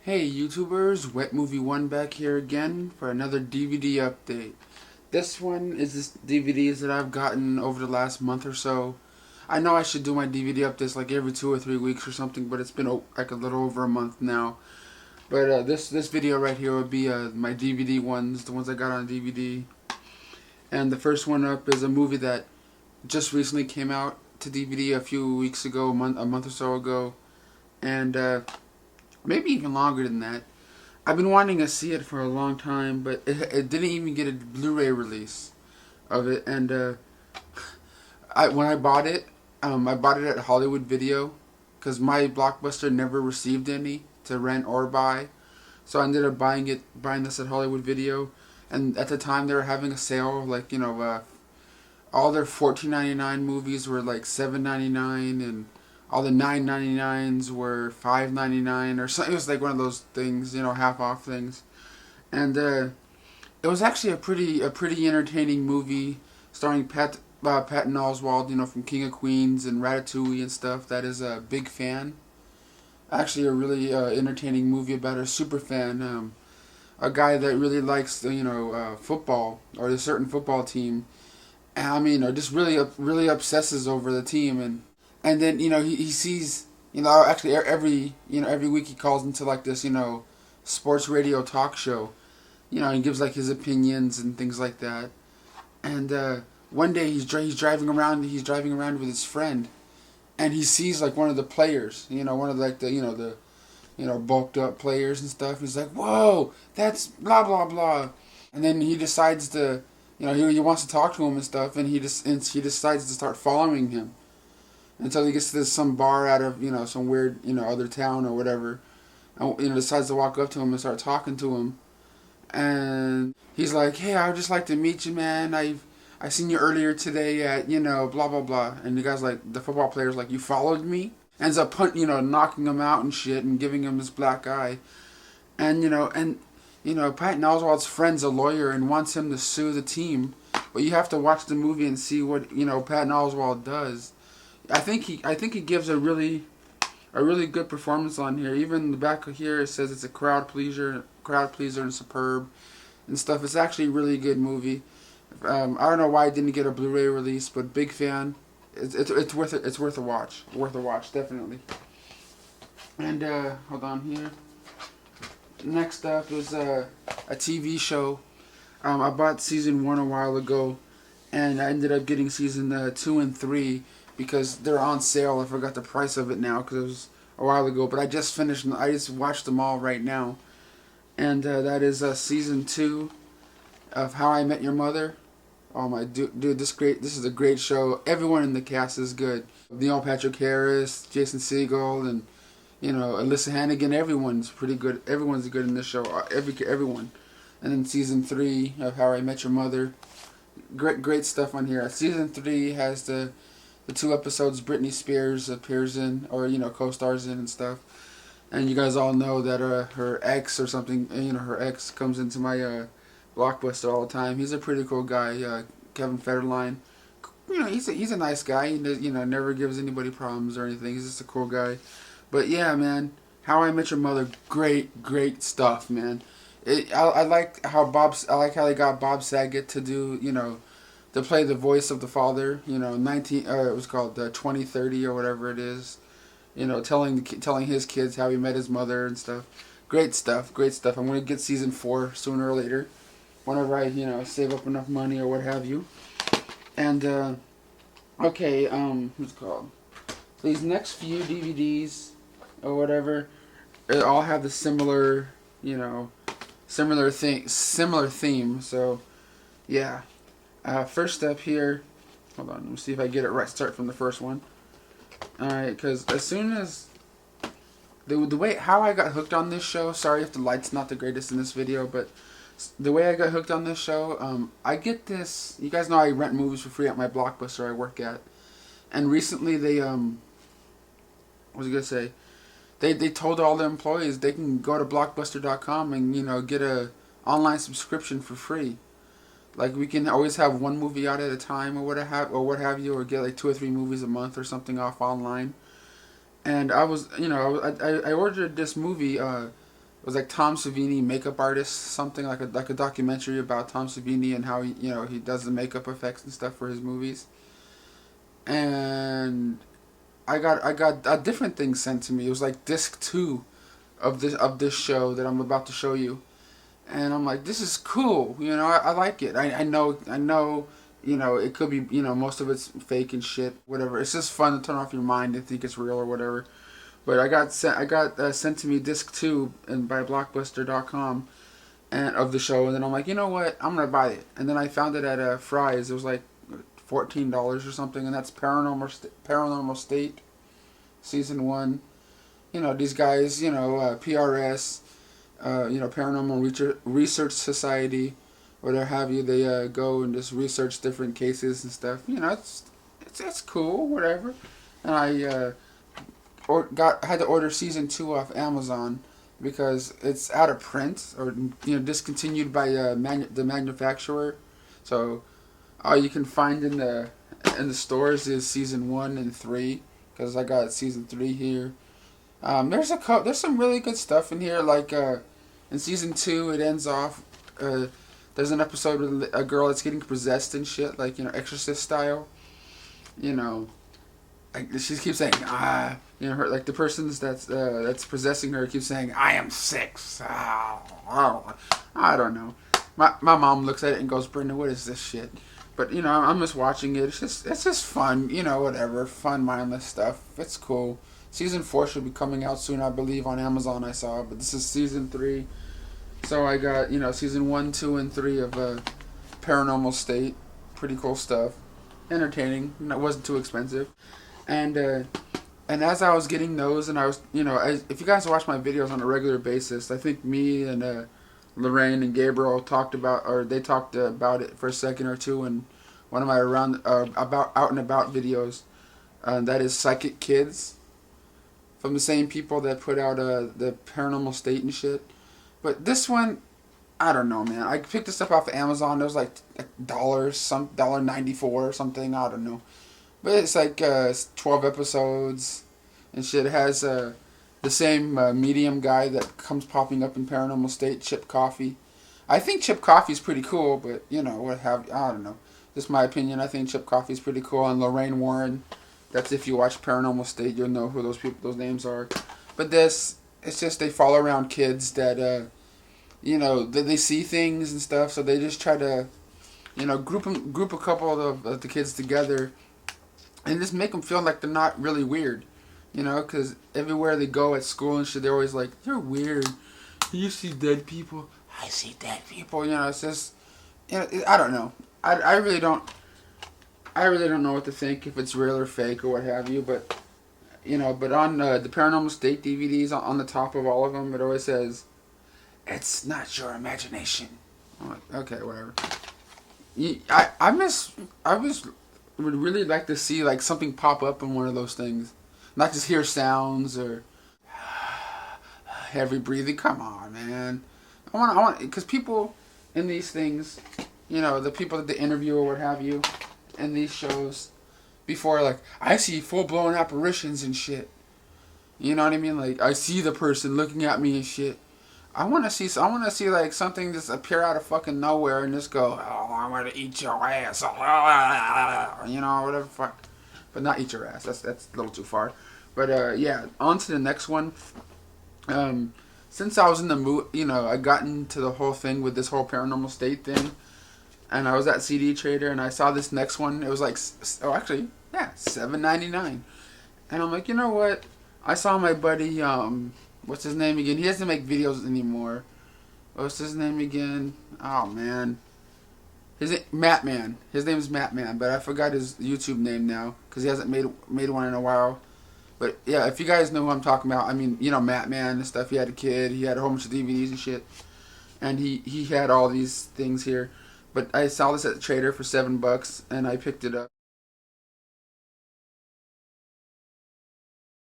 Hey YouTubers, Wet Movie 1 back here again for another DVD update. This one is this DVDs that I've gotten over the last month or so. I know I should do my DVD updates like every 2 or 3 weeks or something, but it's been like a little over a month now. But this video right here would be my DVD ones, the ones I got on DVD. And the first one up is a movie that just recently came out to DVD a few weeks ago, a month or so ago. And maybe even longer than that. I've been wanting to see it for a long time, but it didn't even get a Blu-ray release of it. And when I bought it at Hollywood Video because my Blockbuster never received any to rent or buy. So I ended up buying this at Hollywood Video. And at the time they were having a sale, like all their $14.99 movies were like $7.99, and all the $9.99s were $5.99 or something. It was like one of those things, half off things. And it was actually a pretty entertaining movie starring Patton Oswalt, from King of Queens and Ratatouille and stuff. That is a big fan. Actually, a really entertaining movie about a super fan, a guy that really likes football or a certain football team. Or just really obsesses over the team. And then he sees actually every week he calls into like this sports radio talk show, and gives like his opinions and things like that. And one day he's driving around with his friend, and he sees like one of the players, one of like the bulked up players and stuff. He's like, whoa, that's blah blah blah. And then he decides to he wants to talk to him and stuff, and he decides to start following him until he gets to some bar out of some weird other town or whatever, and decides to walk up to him and start talking to him. And he's like, hey, I would just like to meet you, man. I seen you earlier today at blah blah blah. And the guy's like, the football player's like, you followed me? Ends up knocking him out and shit and giving him this black eye. And Patton Oswalt's friend's a lawyer and wants him to sue the team, but you have to watch the movie and see what Patton Oswalt does. I think he gives a really good performance on here. Even the back of here it says it's a crowd pleaser and superb and stuff. It's actually a really good movie. I don't know why it didn't get a Blu-ray release, but big fan. It's worth it. It's worth a watch. Worth a watch, definitely. And hold on here. Next up is a TV show. I bought season 1 a while ago, and I ended up getting season 2 and 3 because they're on sale. I forgot the price of it now because it was a while ago. But I just watched them all right now, and that is season 2 of How I Met Your Mother. Oh my dude, this is a great show. Everyone in the cast is good. Neil Patrick Harris, Jason Segel, and Alyssa Hannigan. Everyone's pretty good. Everyone's good in this show. Everyone. And then season 3 of How I Met Your Mother. Great stuff on here. Season 3 has the 2 episodes Britney Spears appears in, or co-stars in and stuff. And you guys all know that her ex or something, her ex comes into my Blockbuster all the time. He's a pretty cool guy, Kevin Federline. He's a nice guy. He never gives anybody problems or anything. He's just a cool guy. But yeah, man, How I Met Your Mother, great stuff, man. I like how they got Bob Saget to do to play the voice of the father. It was called 2030 or whatever it is. Telling his kids how he met his mother and stuff. Great stuff. I'm gonna get season 4 sooner or later, whenever I save up enough money or what have you. And okay, what's it called? These next few DVDs or whatever, they all have the similar theme. So yeah. First up here, hold on, let me see if I get it right. Start from the first one. Alright, because as soon as the way how I got hooked on this show, sorry if the light's not the greatest in this video, but the way I got hooked on this show, I get this. You guys know I rent movies for free at my Blockbuster I work at, and recently they what was I gonna say? They told all the employees they can go to Blockbuster.com and get a online subscription for free. Like we can always have one movie out at a time or what have you, or get like 2 or 3 movies a month or something off online. And I was I ordered this movie was like Tom Savini, makeup artist, something like a documentary about Tom Savini and how he does the makeup effects and stuff for his movies. And I got a different thing sent to me. It was like disc 2 of this show that I'm about to show you. And I'm like, this is cool. I like it. I know. It could be. Most of it's fake and shit. Whatever. It's just fun to turn off your mind and think it's real or whatever. But I got sent to me disc 2 and by Blockbuster.com and of the show, and then I'm like, you know what? I'm gonna buy it. And then I found it at Fry's. It was like $14 or something, and that's Paranormal State, season 1. These guys. PRS. Paranormal Research Society, or what have you. They go and just research different cases and stuff. It's cool, whatever. And I had to order season 2 off Amazon because it's out of print or discontinued by the manufacturer. So all you can find in the stores is season 1 and 3, because I got season 3 here. There's some really good stuff in here. Like in season 2, it ends off. There's an episode with a girl that's getting possessed and shit, like Exorcist style. She keeps saying her, like the person that's possessing her keeps saying, "I am 6." I don't know. My mom looks at it and goes, "Brenda, what is this shit?" But I'm just watching it. It's just fun. Whatever, fun, mindless stuff. It's cool. Season 4 should be coming out soon, I believe, on Amazon. I saw, but this is season 3. So I got season 1, 2, and 3 of Paranormal State. Pretty cool stuff. Entertaining. It wasn't too expensive. And as I was getting those, and I was, if you guys watch my videos on a regular basis, I think me and Lorraine and Gabriel talked about it for a second or two in one of my about out and about videos. That is Psychic Kids, from the same people that put out the Paranormal State and shit. But this one, I don't know, man. I picked this up off of Amazon. It was like $1.94 or something. I don't know. But it's like 12 episodes and shit. It has the same medium guy that comes popping up in Paranormal State, Chip Coffey. I think Chip Coffey's pretty cool, but I don't know. Just my opinion. I think Chip Coffey's pretty cool. And Lorraine Warren. That's if you watch Paranormal State, you'll know who those names are. But it's just they follow around kids that they see things and stuff. So they just try to group a couple of the kids together and just make them feel like they're not really weird. Because everywhere they go at school and shit, they're always like, "You're weird. You see dead people. I see dead people." It's just, I don't know. I really don't. I really don't know what to think, if it's real or fake or what have you. But but on the Paranormal State DVDs, on the top of all of them, it always says, "It's not your imagination." I'm like, okay, whatever. Would really like to see like something pop up in one of those things, not just hear sounds or heavy breathing. Come on, man. I want because people in these things, the people that they interview or what have you, in these shows, before, like, I see full blown apparitions and shit. You know what I mean? Like, I see the person looking at me and shit. I want to see like something just appear out of fucking nowhere and just go, "Oh, I'm gonna eat your ass," whatever fuck. But not eat your ass. That's a little too far. But yeah, on to the next one. Since I was in the mood, I got into the whole thing with this whole Paranormal State thing, and I was at CD Trader and I saw this next one. It was like, $7.99, and I'm like, you know what? I saw my buddy, what's his name again? He doesn't make videos anymore. What's his name again? Oh man, Matt Man. His name is Matt Man, but I forgot his YouTube name now because he hasn't made one in a while. But yeah, if you guys know who I'm talking about, I mean, Matt Man and stuff. He had a kid. He had a whole bunch of DVDs and shit, and he had all these things here. But I saw this at the Trader for $7, and I picked it up.